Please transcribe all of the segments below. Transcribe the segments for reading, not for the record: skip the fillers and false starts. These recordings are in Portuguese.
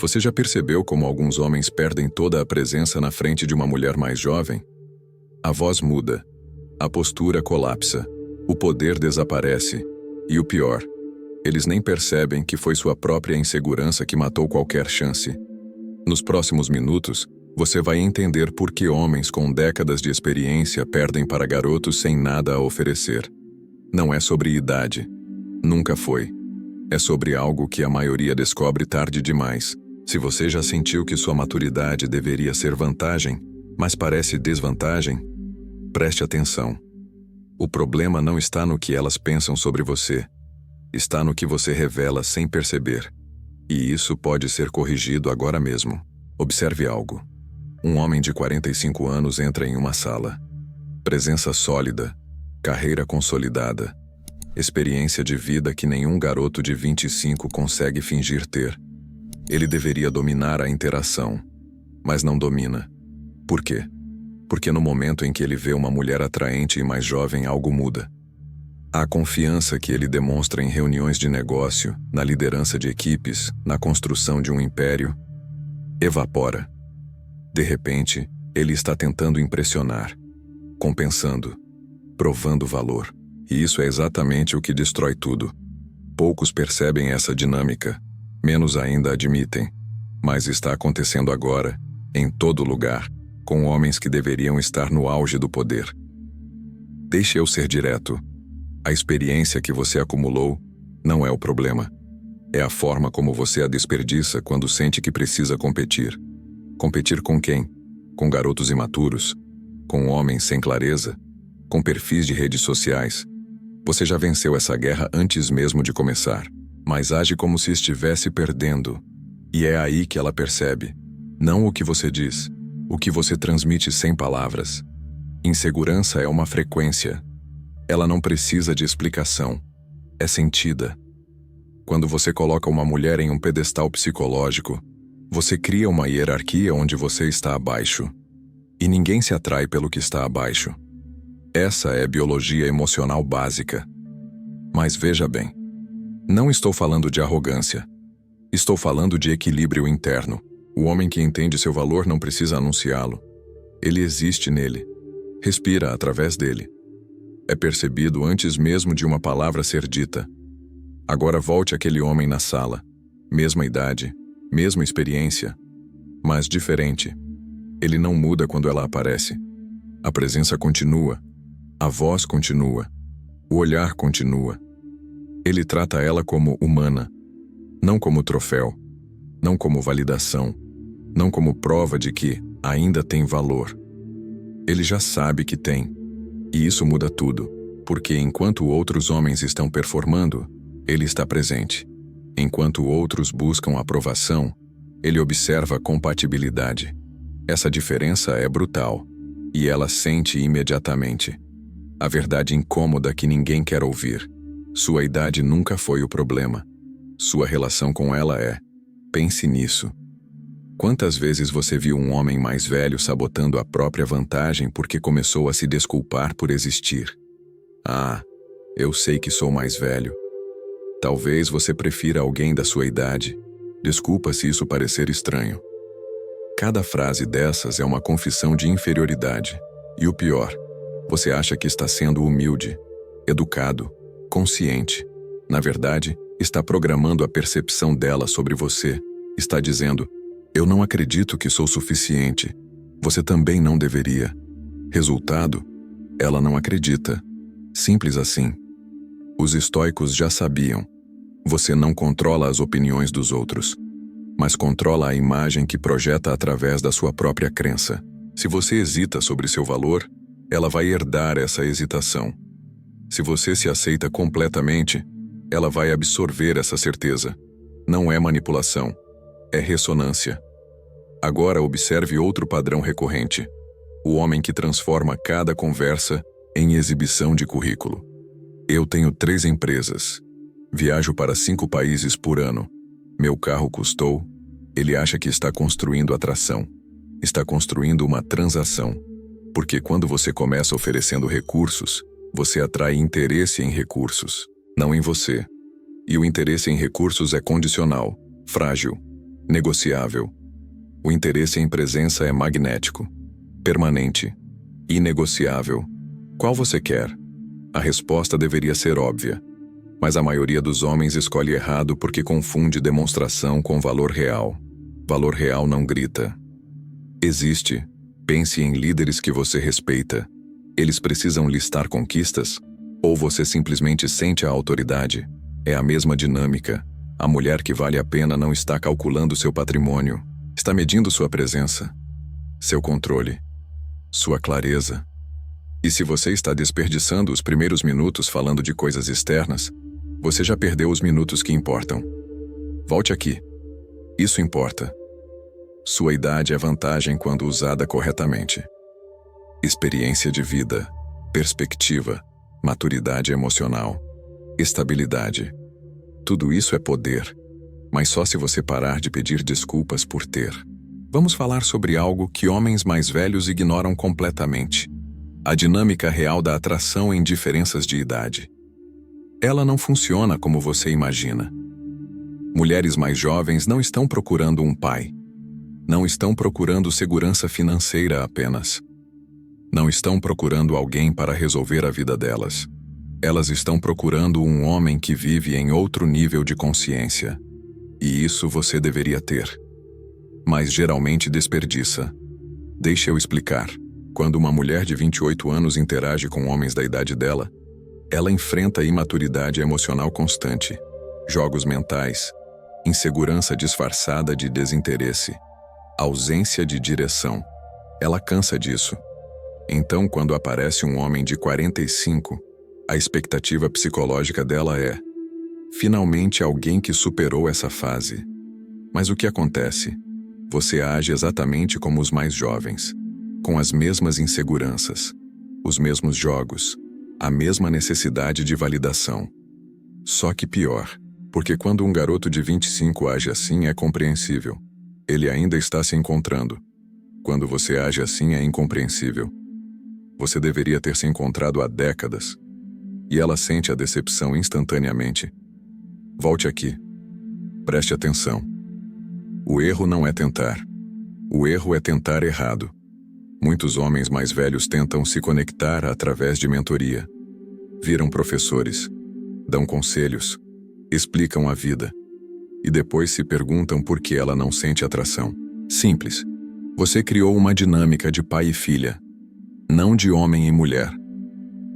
Você já percebeu como alguns homens perdem toda a presença na frente de uma mulher mais jovem? A voz muda, a postura colapsa, o poder desaparece, e o pior, eles nem percebem que foi sua própria insegurança que matou qualquer chance. Nos próximos minutos, você vai entender por que homens com décadas de experiência perdem para garotos sem nada a oferecer. Não é sobre idade. Nunca foi. É sobre algo que a maioria descobre tarde demais. Se você já sentiu que sua maturidade deveria ser vantagem, mas parece desvantagem, preste atenção. O problema não está no que elas pensam sobre você. Está no que você revela sem perceber. E isso pode ser corrigido agora mesmo. Observe algo. Um homem de 45 anos entra em uma sala. Presença sólida, carreira consolidada, experiência de vida que nenhum garoto de 25 consegue fingir ter. Ele deveria dominar a interação, mas não domina. Por quê? Porque no momento em que ele vê uma mulher atraente e mais jovem, algo muda. A confiança que ele demonstra em reuniões de negócio, na liderança de equipes, na construção de um império, evapora. De repente, ele está tentando impressionar, compensando, provando valor. E isso é exatamente o que destrói tudo. Poucos percebem essa dinâmica, menos ainda admitem. Mas está acontecendo agora, em todo lugar, com homens que deveriam estar no auge do poder. Deixe eu ser direto. A experiência que você acumulou não é o problema. É a forma como você a desperdiça quando sente que precisa competir. Competir com quem? Com garotos imaturos? Com homens sem clareza? Com perfis de redes sociais? Você já venceu essa guerra antes mesmo de começar, mas age como se estivesse perdendo. E é aí que ela percebe. Não o que você diz, o que você transmite sem palavras. Insegurança é uma frequência. Ela não precisa de explicação. É sentida. Quando você coloca uma mulher em um pedestal psicológico, você cria uma hierarquia onde você está abaixo. E ninguém se atrai pelo que está abaixo. Essa é biologia emocional básica. Mas veja bem, não estou falando de arrogância. Estou falando de equilíbrio interno. O homem que entende seu valor não precisa anunciá-lo. Ele existe nele. Respira através dele. É percebido antes mesmo de uma palavra ser dita. Agora volte aquele homem na sala. Mesma idade, mesma experiência, mas diferente. Ele não muda quando ela aparece. A presença continua. A voz continua. O olhar continua. Ele trata ela como humana, não como troféu, não como validação, não como prova de que ainda tem valor. Ele já sabe que tem. E isso muda tudo, porque enquanto outros homens estão performando, ele está presente. Enquanto outros buscam aprovação, ele observa a compatibilidade. Essa diferença é brutal, e ela sente imediatamente. A verdade incômoda que ninguém quer ouvir. Sua idade nunca foi o problema. Sua relação com ela é. Pense nisso. Quantas vezes você viu um homem mais velho sabotando a própria vantagem porque começou a se desculpar por existir? Ah, eu sei que sou mais velho. Talvez você prefira alguém da sua idade. Desculpa se isso parecer estranho. Cada frase dessas é uma confissão de inferioridade. E o pior, você acha que está sendo humilde, educado, consciente. Na verdade, está programando a percepção dela sobre você. Está dizendo: eu não acredito que sou suficiente. Você também não deveria. Resultado, ela não acredita. Simples assim. Os estoicos já sabiam. Você não controla as opiniões dos outros, mas controla a imagem que projeta através da sua própria crença. Se você hesita sobre seu valor, ela vai herdar essa hesitação. Se você se aceita completamente, ela vai absorver essa certeza. Não é manipulação. É ressonância. Agora observe outro padrão recorrente. O homem que transforma cada conversa em exibição de currículo. Eu tenho 3 empresas. Viajo para 5 países por ano. Meu carro custou. Ele acha que está construindo atração. Está construindo uma transação. Porque quando você começa oferecendo recursos, você atrai interesse em recursos, não em você. E o interesse em recursos é condicional, frágil. negociável. O interesse em presença é magnético, permanente, inegociável. Qual você quer? A resposta deveria ser óbvia, mas a maioria dos homens escolhe errado porque confunde demonstração com valor real. Valor real não grita. Existe. Pense em líderes que você respeita. Eles precisam listar conquistas? Ou você simplesmente sente a autoridade? É a mesma dinâmica. A mulher que vale a pena não está calculando seu patrimônio. Está medindo sua presença, seu controle, sua clareza. E se você está desperdiçando os primeiros minutos falando de coisas externas, você já perdeu os minutos que importam. Volte aqui. Isso importa. Sua idade é vantagem quando usada corretamente. Experiência de vida, perspectiva, maturidade emocional, estabilidade. Tudo isso é poder, mas só se você parar de pedir desculpas por ter. Vamos falar sobre algo que homens mais velhos ignoram completamente: a dinâmica real da atração em diferenças de idade. Ela não funciona como você imagina. Mulheres mais jovens não estão procurando um pai. Não estão procurando segurança financeira apenas. Não estão procurando alguém para resolver a vida delas. Elas estão procurando um homem que vive em outro nível de consciência. E isso você deveria ter. Mas geralmente desperdiça. Deixa eu explicar. Quando uma mulher de 28 anos interage com homens da idade dela, ela enfrenta imaturidade emocional constante, jogos mentais, insegurança disfarçada de desinteresse, ausência de direção. Ela cansa disso. Então, quando aparece um homem de 45, a expectativa psicológica dela é: finalmente alguém que superou essa fase. Mas o que acontece? Você age exatamente como os mais jovens, com as mesmas inseguranças, os mesmos jogos, a mesma necessidade de validação. Só que pior, porque quando um garoto de 25 age assim é compreensível. Ele ainda está se encontrando. Quando você age assim é incompreensível. Você deveria ter se encontrado há décadas. E ela sente a decepção instantaneamente. Volte aqui. Preste atenção. O erro não é tentar. O erro é tentar errado. Muitos homens mais velhos tentam se conectar através de mentoria. Viram professores, dão conselhos, explicam a vida. E depois se perguntam por que ela não sente atração. Simples. Você criou uma dinâmica de pai e filha, não de homem e mulher.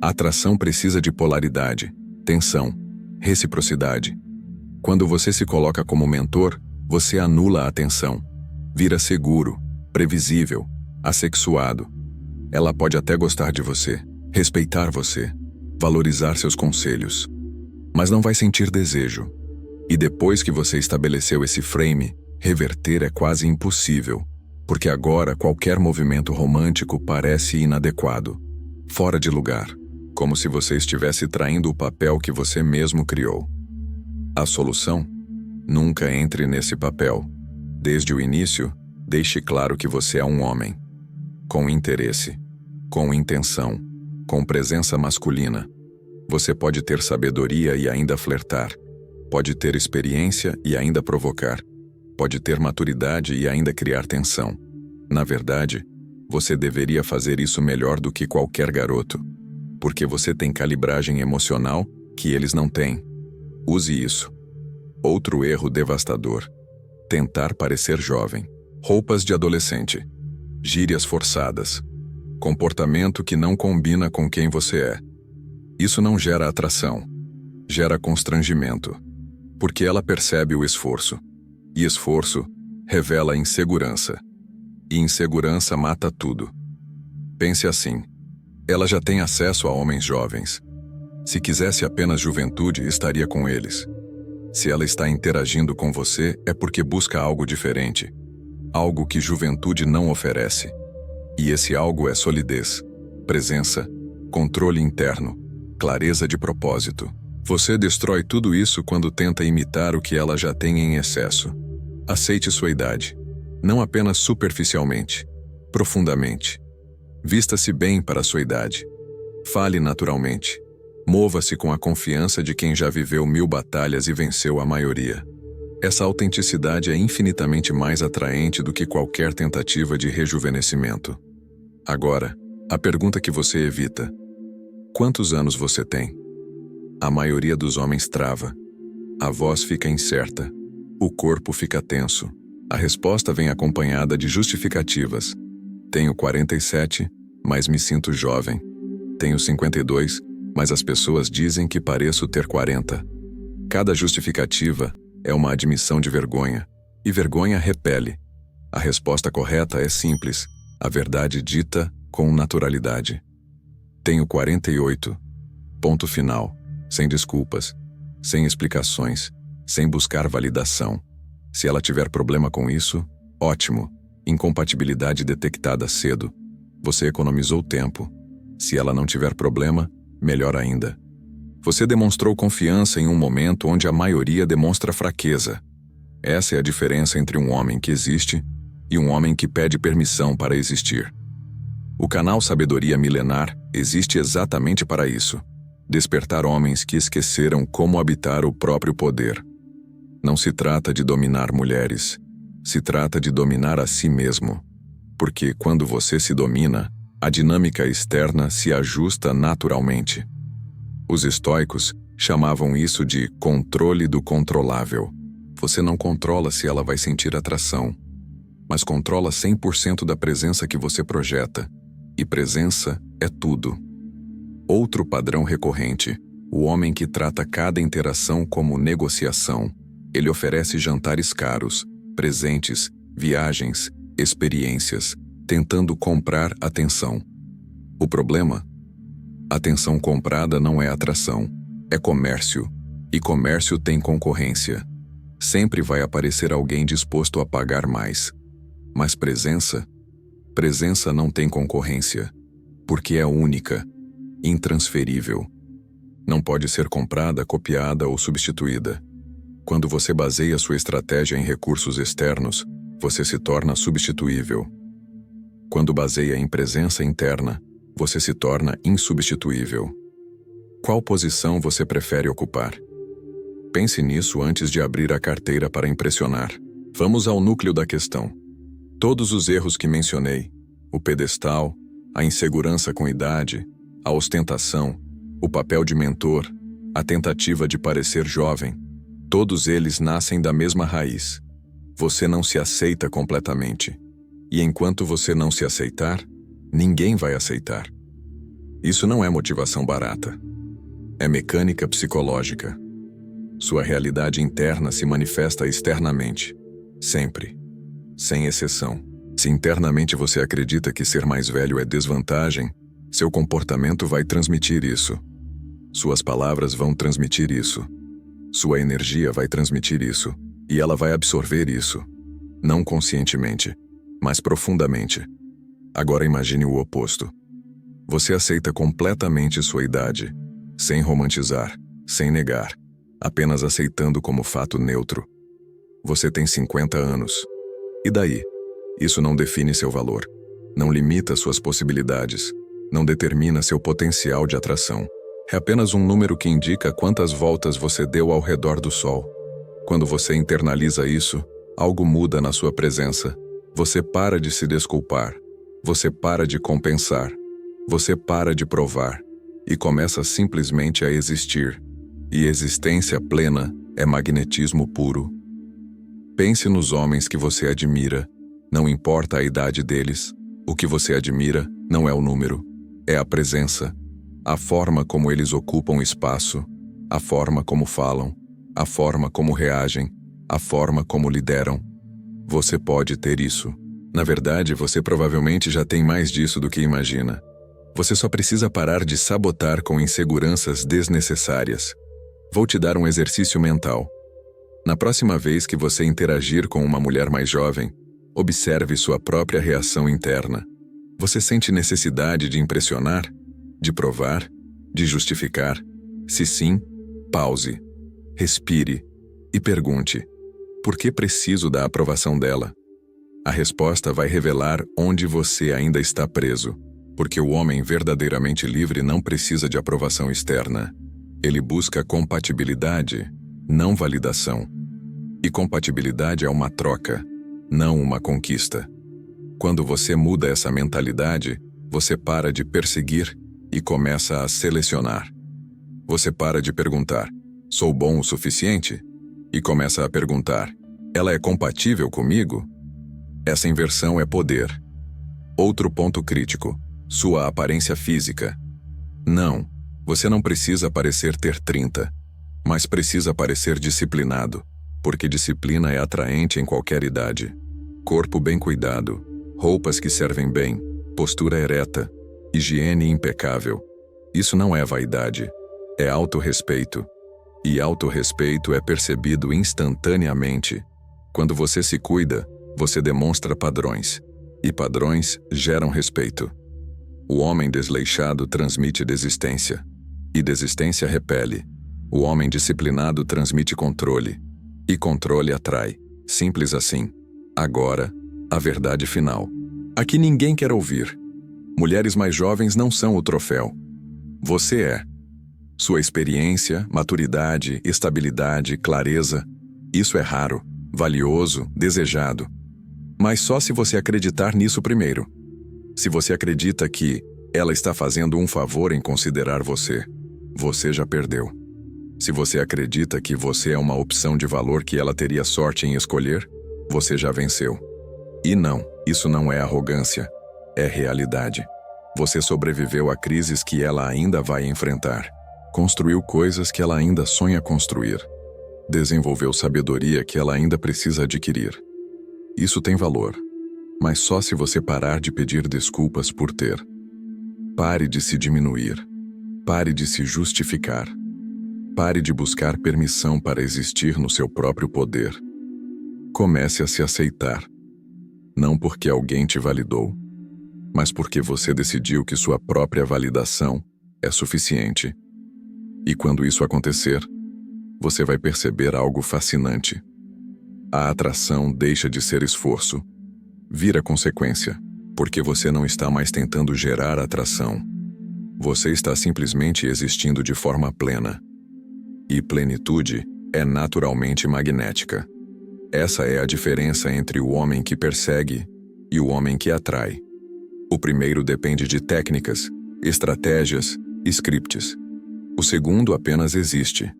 A atração precisa de polaridade, tensão, reciprocidade. Quando você se coloca como mentor, você anula a tensão. Vira seguro, previsível, assexuado. Ela pode até gostar de você, respeitar você, valorizar seus conselhos, mas não vai sentir desejo. E depois que você estabeleceu esse frame, reverter é quase impossível, porque agora qualquer movimento romântico parece inadequado, fora de lugar, como se você estivesse traindo o papel que você mesmo criou. A solução? Nunca entre nesse papel. Desde o início, deixe claro que você é um homem, com interesse, com intenção, com presença masculina. Você pode ter sabedoria e ainda flertar. Pode ter experiência e ainda provocar. Pode ter maturidade e ainda criar tensão. Na verdade, você deveria fazer isso melhor do que qualquer garoto, porque você tem calibragem emocional que eles não têm. Use isso. Outro erro devastador: tentar parecer jovem. Roupas de adolescente, gírias forçadas, comportamento que não combina com quem você é. Isso não gera atração, gera constrangimento, porque ela percebe o esforço, e esforço revela insegurança, e insegurança mata tudo. Pense assim: ela já tem acesso a homens jovens. Se quisesse apenas juventude, estaria com eles. Se ela está interagindo com você, é porque busca algo diferente, algo que juventude não oferece. E esse algo é solidez, presença, controle interno, clareza de propósito. Você destrói tudo isso quando tenta imitar o que ela já tem em excesso. Aceite sua idade, não apenas superficialmente, profundamente. Vista-se bem para a sua idade. Fale naturalmente. Mova-se com a confiança de quem já viveu 1000 batalhas e venceu a maioria. Essa autenticidade é infinitamente mais atraente do que qualquer tentativa de rejuvenescimento. Agora, a pergunta que você evita: quantos anos você tem? A maioria dos homens trava. A voz fica incerta. O corpo fica tenso. A resposta vem acompanhada de justificativas. Tenho 47, mas me sinto jovem. Tenho 52, mas as pessoas dizem que pareço ter 40. Cada justificativa é uma admissão de vergonha, e vergonha repele. A resposta correta é simples, a verdade dita com naturalidade. Tenho 48. Ponto final. Sem desculpas, sem explicações, sem buscar validação. Se ela tiver problema com isso, ótimo. Incompatibilidade detectada cedo. Você economizou tempo. Se ela não tiver problema, melhor ainda. Você demonstrou confiança em um momento onde a maioria demonstra fraqueza. Essa é a diferença entre um homem que existe e um homem que pede permissão para existir. O canal Sabedoria Milenar existe exatamente para isso: despertar homens que esqueceram como habitar o próprio poder. Não se trata de dominar mulheres, se trata de dominar a si mesmo. Porque quando você se domina, a dinâmica externa se ajusta naturalmente. Os estoicos chamavam isso de controle do controlável. Você não controla se ela vai sentir atração, mas controla 100% da presença que você projeta. E presença é tudo. Outro padrão recorrente: o homem que trata cada interação como negociação. Ele oferece jantares caros, presentes, viagens, experiências, tentando comprar atenção. O problema? Atenção comprada não é atração, é comércio. E comércio tem concorrência. Sempre vai aparecer alguém disposto a pagar mais. Mas presença? Presença não tem concorrência, porque é única, intransferível. Não pode ser comprada, copiada ou substituída. Quando você baseia sua estratégia em recursos externos, você se torna substituível. Quando baseia em presença interna, você se torna insubstituível. Qual posição você prefere ocupar? Pense nisso antes de abrir a carteira para impressionar. Vamos ao núcleo da questão. Todos os erros que mencionei, o pedestal, a insegurança com idade, a ostentação, o papel de mentor, a tentativa de parecer jovem, todos eles nascem da mesma raiz. Você não se aceita completamente. E enquanto você não se aceitar, ninguém vai aceitar. Isso não é motivação barata. É mecânica psicológica. Sua realidade interna se manifesta externamente. Sempre. Sem exceção. Se internamente você acredita que ser mais velho é desvantagem, seu comportamento vai transmitir isso. Suas palavras vão transmitir isso. Sua energia vai transmitir isso. E ela vai absorver isso. Não conscientemente, mas profundamente. Agora imagine o oposto. Você aceita completamente sua idade, sem romantizar, sem negar, apenas aceitando como fato neutro. Você tem 50 anos. E daí? Isso não define seu valor, não limita suas possibilidades, não determina seu potencial de atração. É apenas um número que indica quantas voltas você deu ao redor do Sol. Quando você internaliza isso, algo muda na sua presença. Você para de se desculpar. Você para de compensar. Você para de provar. E começa simplesmente a existir. E existência plena é magnetismo puro. Pense nos homens que você admira. Não importa a idade deles. O que você admira não é o número. É a presença. A forma como eles ocupam espaço, a forma como falam, a forma como reagem, a forma como lideram. Você pode ter isso. Na verdade, você provavelmente já tem mais disso do que imagina. Você só precisa parar de sabotar com inseguranças desnecessárias. Vou te dar um exercício mental. Na próxima vez que você interagir com uma mulher mais jovem, observe sua própria reação interna. Você sente necessidade de impressionar? De provar? De justificar? Se sim, pause, respire e pergunte: por que preciso da aprovação dela? A resposta vai revelar onde você ainda está preso, porque o homem verdadeiramente livre não precisa de aprovação externa. Ele busca compatibilidade, não validação. E compatibilidade é uma troca, não uma conquista. Quando você muda essa mentalidade, você para de perseguir e começa a selecionar. Você para de perguntar, sou bom o suficiente? E começa a perguntar, ela é compatível comigo? Essa inversão é poder. Outro ponto crítico, sua aparência física. Não, você não precisa parecer ter 30, mas precisa parecer disciplinado, porque disciplina é atraente em qualquer idade. Corpo bem cuidado, roupas que servem bem, postura ereta, higiene impecável. Isso não é vaidade, é autorrespeito. E autorrespeito é percebido instantaneamente. Quando você se cuida, você demonstra padrões. E padrões geram respeito. O homem desleixado transmite desistência. E desistência repele. O homem disciplinado transmite controle. E controle atrai. Simples assim. Agora, a verdade final. Aqui ninguém quer ouvir. Mulheres mais jovens não são o troféu. Você é. Sua experiência, maturidade, estabilidade, clareza, isso é raro, valioso, desejado. Mas só se você acreditar nisso primeiro. Se você acredita que ela está fazendo um favor em considerar você, você já perdeu. Se você acredita que você é uma opção de valor que ela teria sorte em escolher, você já venceu. E não, isso não é arrogância, é realidade. Você sobreviveu a crises que ela ainda vai enfrentar. Construiu coisas que ela ainda sonha construir. Desenvolveu sabedoria que ela ainda precisa adquirir. Isso tem valor, mas só se você parar de pedir desculpas por ter. Pare de se diminuir. Pare de se justificar. Pare de buscar permissão para existir no seu próprio poder. Comece a se aceitar. Não porque alguém te validou, mas porque você decidiu que sua própria validação é suficiente. E quando isso acontecer, você vai perceber algo fascinante. A atração deixa de ser esforço. Vira consequência, porque você não está mais tentando gerar atração. Você está simplesmente existindo de forma plena. E plenitude é naturalmente magnética. Essa é a diferença entre o homem que persegue e o homem que atrai. O primeiro depende de técnicas, estratégias, scripts. O segundo apenas existe.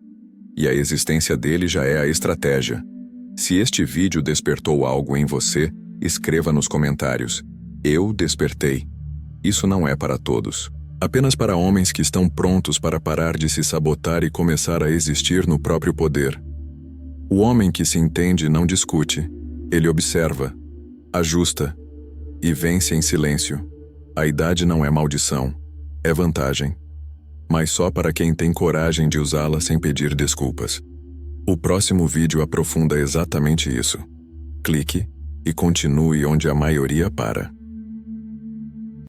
E a existência dele já é a estratégia. Se este vídeo despertou algo em você, escreva nos comentários. Eu despertei. Isso não é para todos. Apenas para homens que estão prontos para parar de se sabotar e começar a existir no próprio poder. O homem que se entende não discute. Ele observa, ajusta e vence em silêncio. A idade não é maldição, é vantagem. Mas só para quem tem coragem de usá-la sem pedir desculpas. O próximo vídeo aprofunda exatamente isso. Clique e continue onde a maioria para.